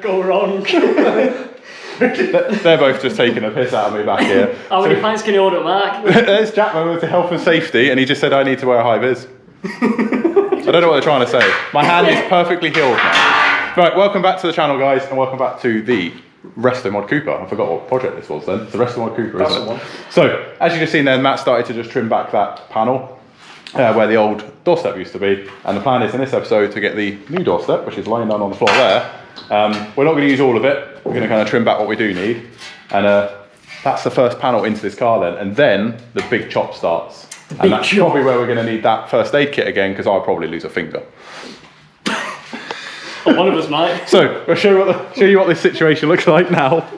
go wrong? They're both just taking a piss out of me back here. How many pints can you order, Mark? There's Jackman with the health and safety, and he just said I need to wear a high vis. I don't know what they're trying to say. My hand is perfectly healed now. Right, welcome back to the channel, guys, and welcome back to the Restomod Cooper. I forgot what project this was then. It's the Restomod Cooper, isn't it? One. So, as you just seen there, Matt started to just trim back that panel where the old doorstep used to be. And the plan is in this episode to get the new doorstep, which is lying down on the floor there. We're not going to use all of it. We're going to kind of trim back what we do need. And that's the first panel into this car then. And then the big chop starts. And that's probably where we're going to need that first aid kit again, because I'll probably lose a finger. One of us might. So, I'll show you what this situation looks like now.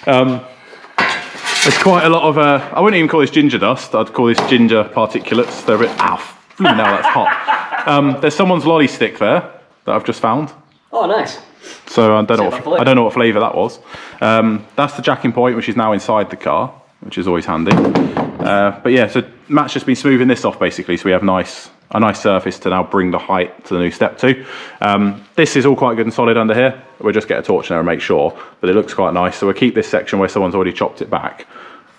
There's quite a lot of, I wouldn't even call this ginger dust, I'd call this ginger particulates. They're a bit, ow, now that's hot. There's someone's lolly stick there that I've just found. Oh, nice. So I don't know what flavour that was. That's the jacking point, which is now inside the car, which is always handy. But yeah, so Matt's just been smoothing this off basically, so we have a nice surface to now bring the height to the new step to. This is all quite good and solid under here. We'll just get a torch in there and make sure, but it looks quite nice. So we'll keep this section where someone's already chopped it back,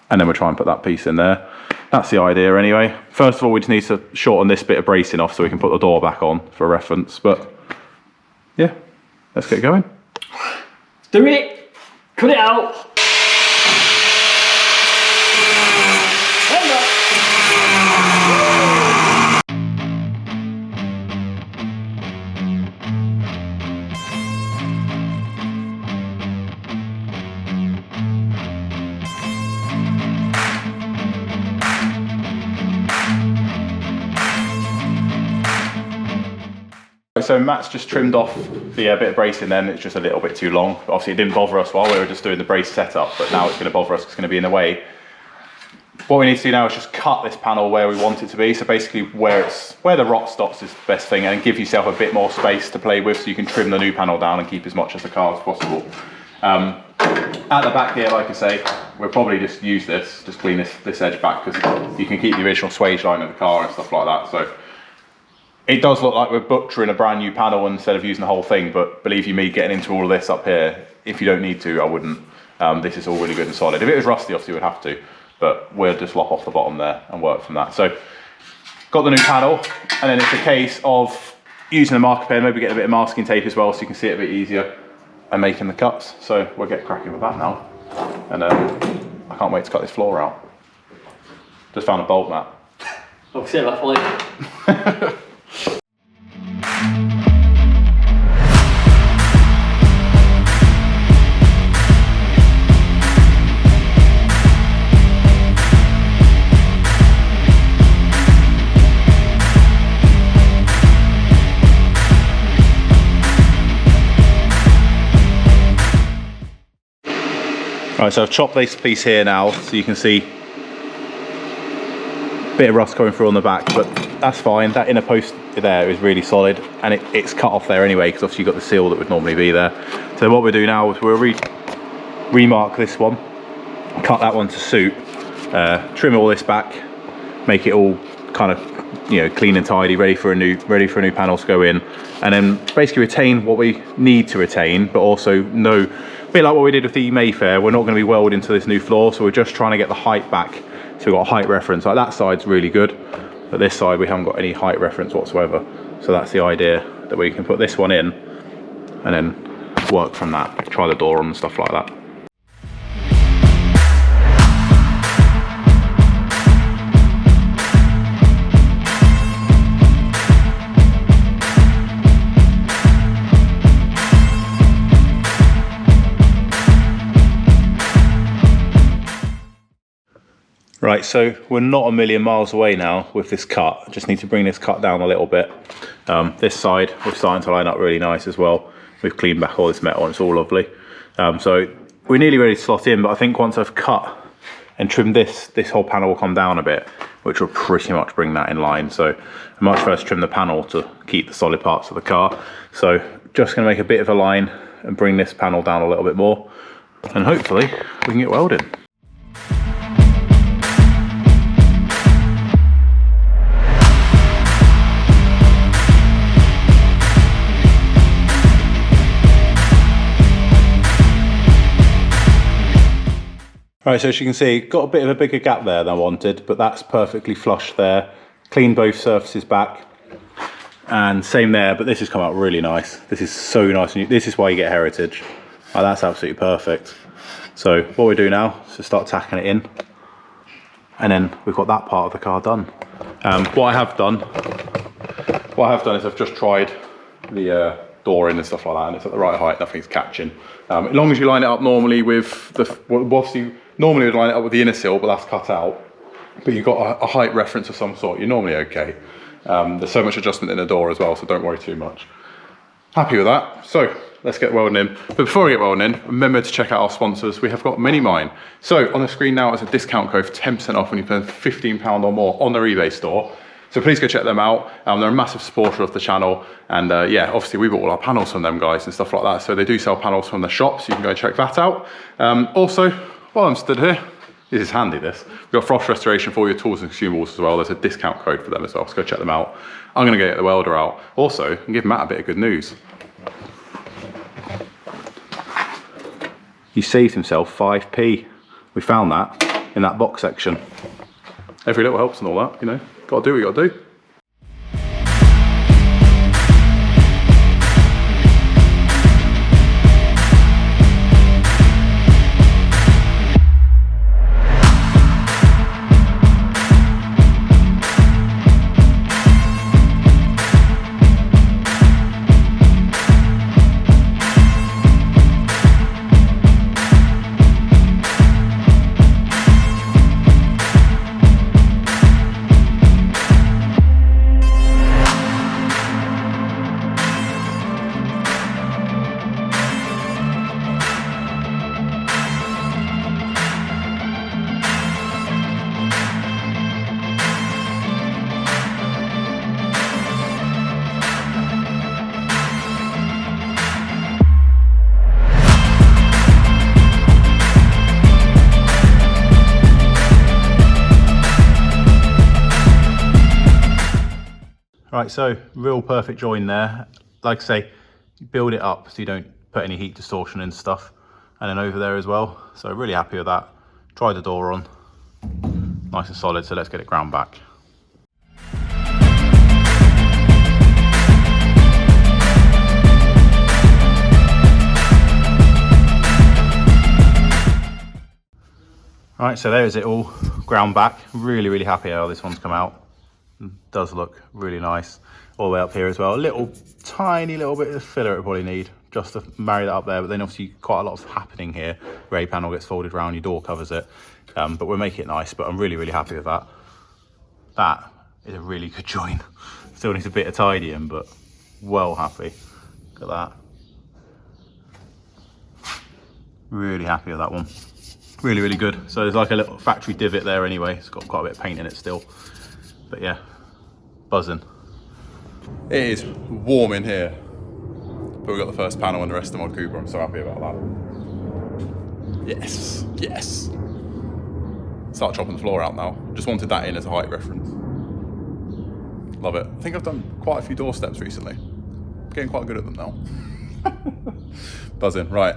and then we'll try and put that piece in there. That's the idea anyway. First of all, we just need to shorten this bit of bracing off so we can put the door back on for reference, but yeah, let's get going. Do it! Cut it out! So Matt's just trimmed off the bit of bracing then, it's just a little bit too long. Obviously it didn't bother us while we were just doing the brace setup, but now it's going to bother us because it's going to be in the way. What we need to do now is just cut this panel where we want it to be. So basically where the rot stops is the best thing, and give yourself a bit more space to play with so you can trim the new panel down and keep as much of the car as possible. At the back here, like I say, we'll probably just use this, just clean this edge back, because you can keep the original swage line of the car and stuff like that. So it does look like we're butchering a brand new panel instead of using the whole thing, but believe you me, getting into all of this up here, if you don't need to, I wouldn't. This is all really good and solid. If it was rusty, obviously we'd have to, but we'll just lop off the bottom there and work from that. So, got the new panel, and then it's a case of using a marker pen, maybe get a bit of masking tape as well so you can see it a bit easier, and making the cuts. So we'll get cracking with that now. And I can't wait to cut this floor out. Just found a bolt, Matt. I'll save that for later. Right, so I've chopped this piece here now, so you can see a bit of rust coming through on the back, but that's fine. That inner post there is really solid, and it's cut off there anyway, because obviously you've got the seal that would normally be there. So what we'll do now is we'll remark this one, cut that one to suit, trim all this back, make it all kind of, you know, clean and tidy, ready for a new panel to go in, and then basically retain what we need to retain, but also know, a bit like what we did with the Mayfair, we're not going to be welded into this new floor, so we're just trying to get the height back, so we've got a height reference. Like that side's really good, but this side we haven't got any height reference whatsoever. So that's the idea, that we can put this one in and then work from that, try the door on and stuff like that. Right, so we're not a million miles away now with this cut. Just need to bring this cut down a little bit. This side, we're starting to line up really nice as well. We've cleaned back all this metal and it's all lovely. So we're nearly ready to slot in, but I think once I've cut and trimmed this whole panel will come down a bit, which will pretty much bring that in line. So I might first trim the panel to keep the solid parts of the car. So just gonna make a bit of a line and bring this panel down a little bit more, and hopefully we can get welded. Right, so as you can see, got a bit of a bigger gap there than I wanted, but that's perfectly flush there. Clean both surfaces back. And same there, but this has come out really nice. This is so nice. This is why you get heritage. Oh, that's absolutely perfect. So what we do now is just start tacking it in. And then we've got that part of the car done. What I have done is I've just tried the door in and stuff like that, and it's at the right height, nothing's catching. As long as you line it up normally with the, well, obviously, normally we'd line it up with the inner sill, but that's cut out. But you've got a height reference of some sort, you're normally okay. There's so much adjustment in the door as well, so don't worry too much. Happy with that. So let's get welding in. But before we get welding in, remember to check out our sponsors. We have got Minimine. So on the screen now is a discount code for 10% off when you spend £15 or more on their eBay store. So please go check them out. They're a massive supporter of the channel. And yeah, obviously we bought all our panels from them guys and stuff like that. So they do sell panels from the shop, so you can go check that out. Also, while I'm stood here, this is handy this. We've got frost restoration for your tools and consumables as well. There's a discount code for them as well, so go check them out. I'm gonna get the welder out. Also, and give Matt a bit of good news. He saved himself 5p. We found that in that box section. Every little helps and all that, you know. Gotta do what you gotta do. Right, so real perfect join there. Like I say, build it up so you don't put any heat distortion and stuff. And then over there as well. So really happy with that. Try the door on. Nice and solid, so let's get it ground back. Right, so there's it all ground back. Really happy how this one's come out. It does look really nice. All the way up here as well. A little tiny little bit of filler it probably need just to marry that up there, but then obviously quite a lot of happening here. Your A panel gets folded around, your door covers it. But we'll make it nice, but I'm really happy with that. That is a really good join. Still needs a bit of tidying, but well happy. Look at that. Really happy with that one. Really good. So there's like a little factory divot there anyway. It's got quite a bit of paint in it still. But yeah, buzzing. It is warm in here. But we got the first panel in the Restomod Cooper. I'm so happy about that. Yes. Start chopping the floor out now. Just wanted that in as a height reference. Love it. I think I've done quite a few door steps recently. Getting quite good at them now. Buzzing. Right.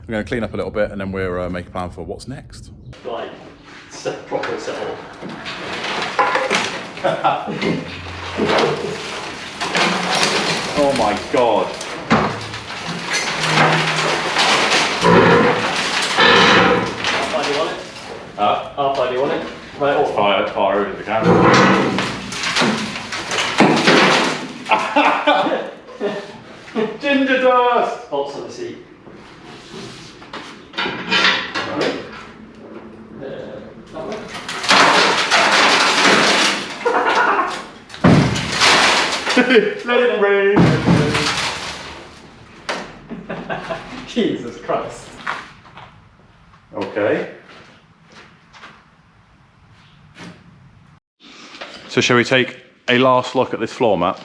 We're going to clean up a little bit and then we'll make a plan for what's next. Like, properly settle. Oh my god. How far do you want it? How far do you want it? Right, or Far over the camera. Ginger dust! bolts on the seat. That way. Let it rain. Jesus Christ. Okay. So shall we take a last look at this floor mat?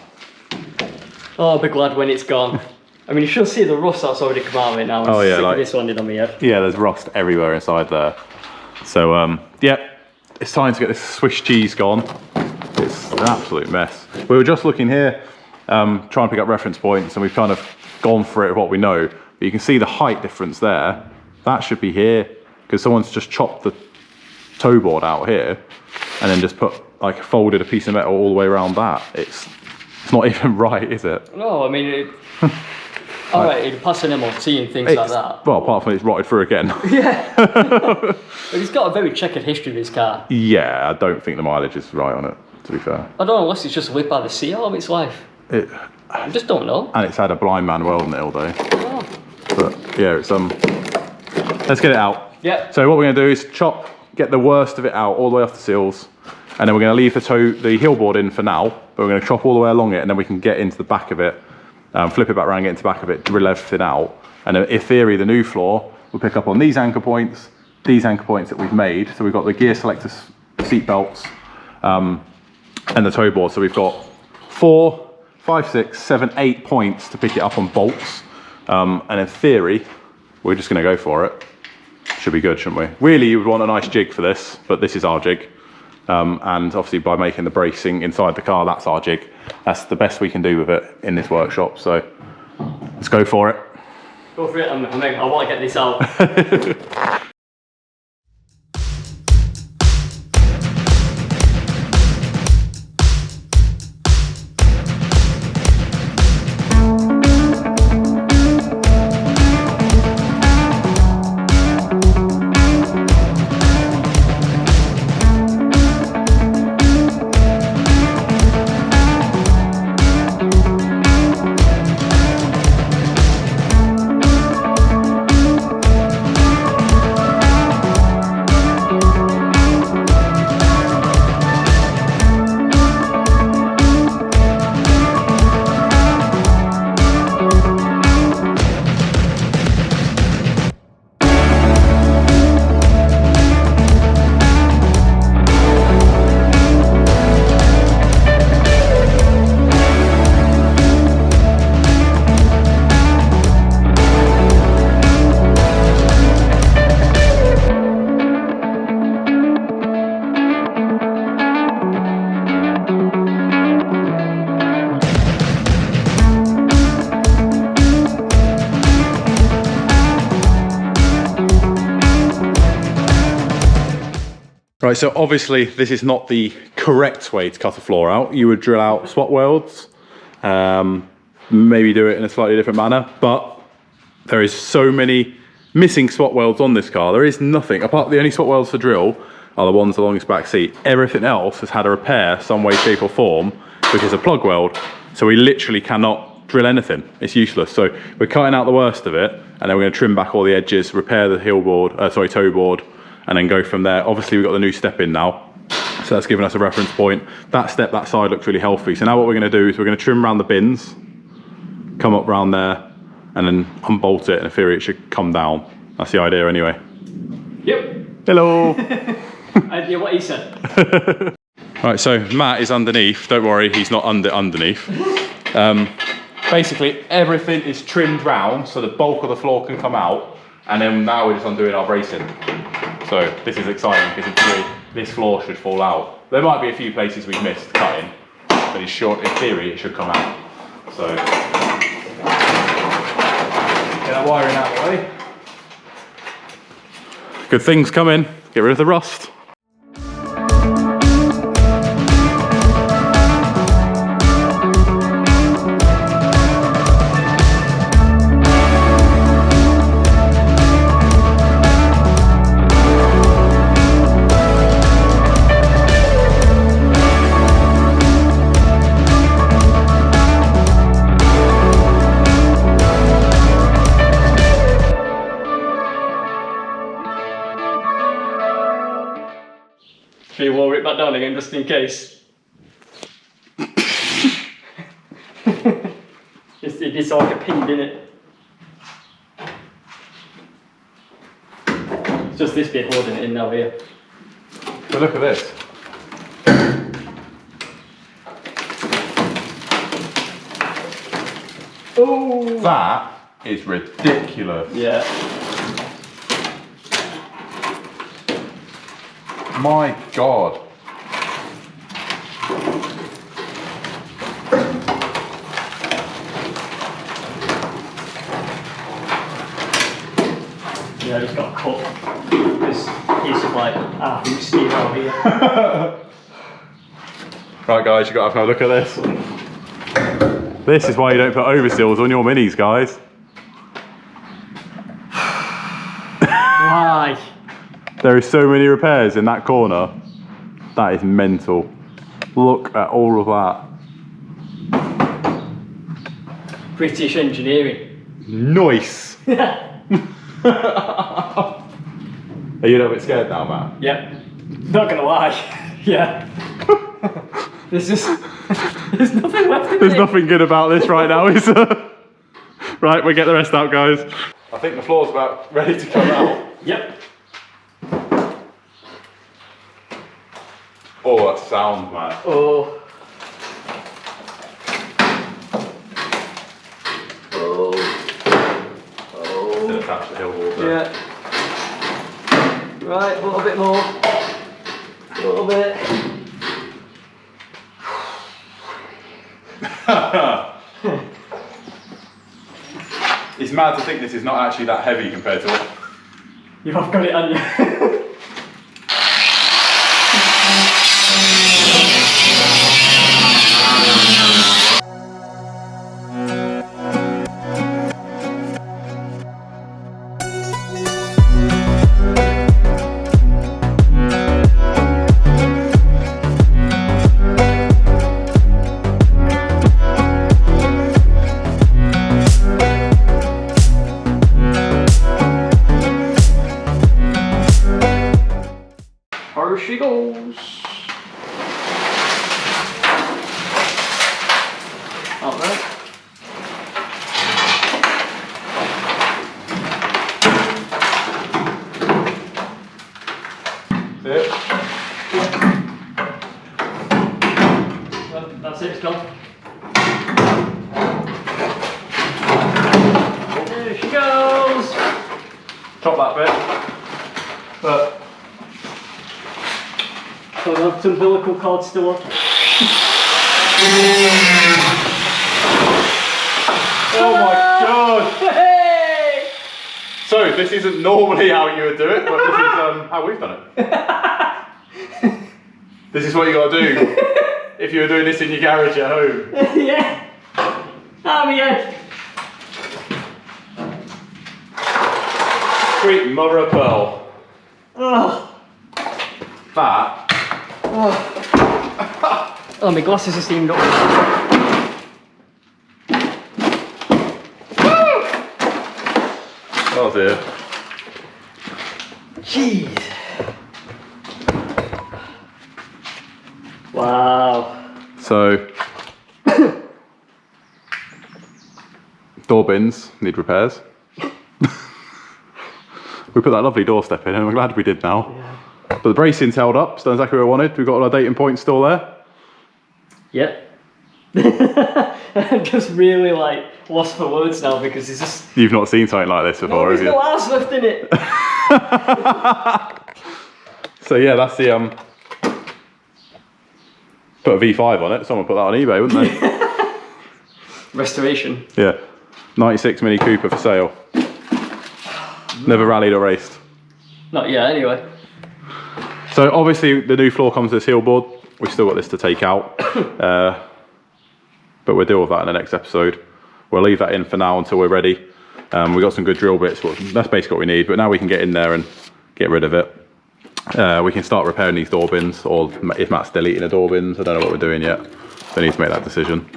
Oh, I'll be glad when it's gone. I mean, you should see the rust that's already come out of it now. Oh yeah, like this one did on me yet. Yeah, there's rust everywhere inside there. So yeah, it's time to get this Swiss cheese gone. It's an absolute mess. We were just looking here, trying to pick up reference points, and we've kind of gone for it what we know. But you can see the height difference there. That should be here. because someone's just chopped the toe board out here and then just put, like, folded a piece of metal all the way around that. It's not even right, is it? No, I mean, all right, it'd pass an MOT and things like that. Well, apart from it's rotted through again. Yeah. But he's got a very checkered history with his car. Yeah, I don't think the mileage is right on it, to be fair. I don't know, unless it's just lived by the sea all of its life. I just don't know. And it's had a blind man welding it all day. Oh. But yeah, it's let's get it out. Yeah. So what we're gonna do is chop, get the worst of it out all the way off the seals, and then we're gonna leave the heel board in for now, but we're gonna chop all the way along it, and then we can get into the back of it, flip it back around, get into the back of it, drill everything out. And then, in theory, the new floor will pick up on these anchor points that we've made. So we've got the gear selector seat belts, and the toe board. So we've got 4, 5, 6, 7, 8 points to pick it up on bolts. And in theory, we're just gonna go for it. Should be good, shouldn't we? Really, you would want a nice jig for this, but this is our jig. And obviously by making the bracing inside the car, that's our jig. That's the best we can do with it in this workshop. So let's go for it. Go for it, I want to get this out. Right, so obviously this is not the correct way to cut a floor out. You would drill out spot welds, maybe do it in a slightly different manner, but there is so many missing spot welds on this car. There is nothing, apart the only spot welds to drill are the ones along its back seat. Everything else has had a repair some way, shape or form, which is a plug weld. So we literally cannot drill anything. It's useless. So we're cutting out the worst of it, and then we're gonna trim back all the edges, repair the toe board, and then go from there. Obviously we've got the new step in now, so that's given us a reference point. That step, that side looks really healthy. So now what we're gonna do is we're gonna trim around the bins, come up round there, and then unbolt it, and in theory it should come down. That's the idea anyway. Yep. Hello. Yeah, what he said. Right, so Matt is underneath. Don't worry, he's not underneath. Basically everything is trimmed round so the bulk of the floor can come out, and then now we're just undoing our bracing. So this is exciting because in theory this floor should fall out. There might be a few places we've missed cutting, but in theory it should come out. So get that wiring out of the way. Good things coming. Get rid of the rust. Should we lower it back down again just in case? It's like a pin, isn't it? It's just this bit holding it in now here. So look at this. Oh! That is ridiculous. Yeah. My God. Yeah, I just got cut. like who's Steve out here. Right guys, you got to have a look at this. This is why you don't put overseals on your minis, guys. Why? There is so many repairs in that corner. That is mental. Look at all of that. British engineering. Nice. Are you a little bit scared now, Matt? Yep. Not gonna lie. Yeah. There's nothing left in it. There's nothing good about this right now, is there? Right, we'll get the rest out, guys. I think the floor's about ready to come out. Yep. Oh, that sound, man. Oh. Oh. Still attached to the hill wall there. Yeah. Right, a little bit more. A little bit. It's mad to think this is not actually that heavy compared to what. You have got it on you. Here she goes. All right. That's it. Well, that's it, it's gone. There she goes. Chop that bit. But So the umbilical cord still on. oh my god! Hey! So this isn't normally how you would do it, but this is how we've done it. This is what you got to do if you were doing this in your garage at home. Yeah. Oh my head. Sweet mother of pearl. Oh. That. Oh, my glasses are steamed up. Oh dear. Jeez. Wow. So door bins need repairs. We put that lovely doorstep in and I'm glad we did now. Yeah. But the bracing's held up, so exactly what I wanted. We've got all our dating points still there. Yep. I'm just really like lost for words now because it's just. You've not seen something like this before, There's have you? no arse left in it. So yeah, that's the put a V5 on it. Someone put that on eBay, wouldn't they? Restoration. Yeah. 96 Mini Cooper for sale. Never rallied or raced. Not yet, anyway. So obviously the new floor comes with this heel board. We've still got this to take out. But we'll deal with that in the next episode. We'll leave that in for now until we're ready. We've got some good drill bits, but that's basically what we need. But now we can get in there and get rid of it. We can start repairing these door bins, or if Matt's deleting the door bins, I don't know what we're doing yet. So I need to make that decision.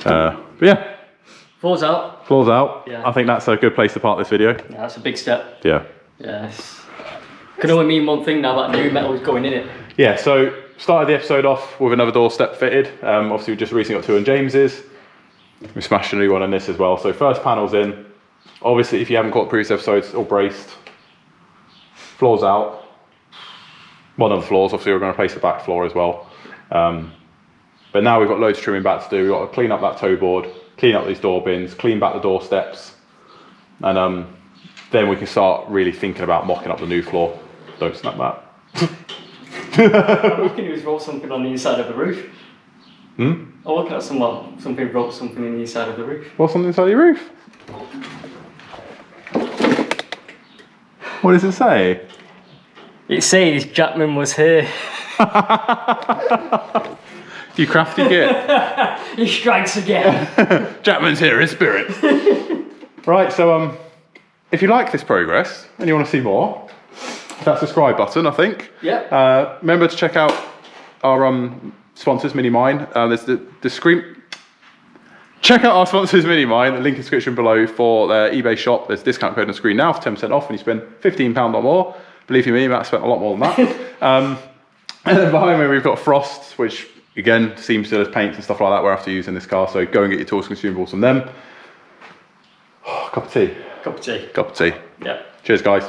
But yeah. Floor's out. Floor's out. Yeah. I think that's a good place to part this video. Yeah, that's a big step. Yeah. Yes. Can only mean one thing now, that new metal is going in it. Yeah, so started the episode off with another door step fitted. Obviously we just recently got two on James's. We smashed a new one on this as well. So first panel's in. Obviously if you haven't caught previous episodes, it's all braced. Floor's out. One of the floors, obviously we're going to replace the back floor as well. But now we've got loads of trimming back to do. We've got to clean up that toe board, clean up these door bins, clean back the door steps. And then we can start really thinking about mocking up the new floor. Don't snap that. I'm looking who's wrote something on the inside of the roof. Hmm? I'm looking at somebody wrote something on the inside of the roof. What's on the inside of your roof? What does it say? It says Jackman was here. You crafty git. He strikes again. Jackman's here in spirit. Right, so if you like this progress and you want to see more, hit that subscribe button, I think. Yeah. Remember to check out our sponsors, Minimine. There's the screen. Check out our sponsors, Minimine. The link in the description below for their eBay shop. There's a discount code on the screen now for 10% off when you spend £15 or more. Believe you me, Matt spent a lot more than that. And then behind me we've got Frost, which again, seam sealers, paints and stuff like that we're after using this car. So go and get your tools and consumables from them. Oh, cup of tea. Cup of tea. Cup of tea. Yeah. Cheers, guys.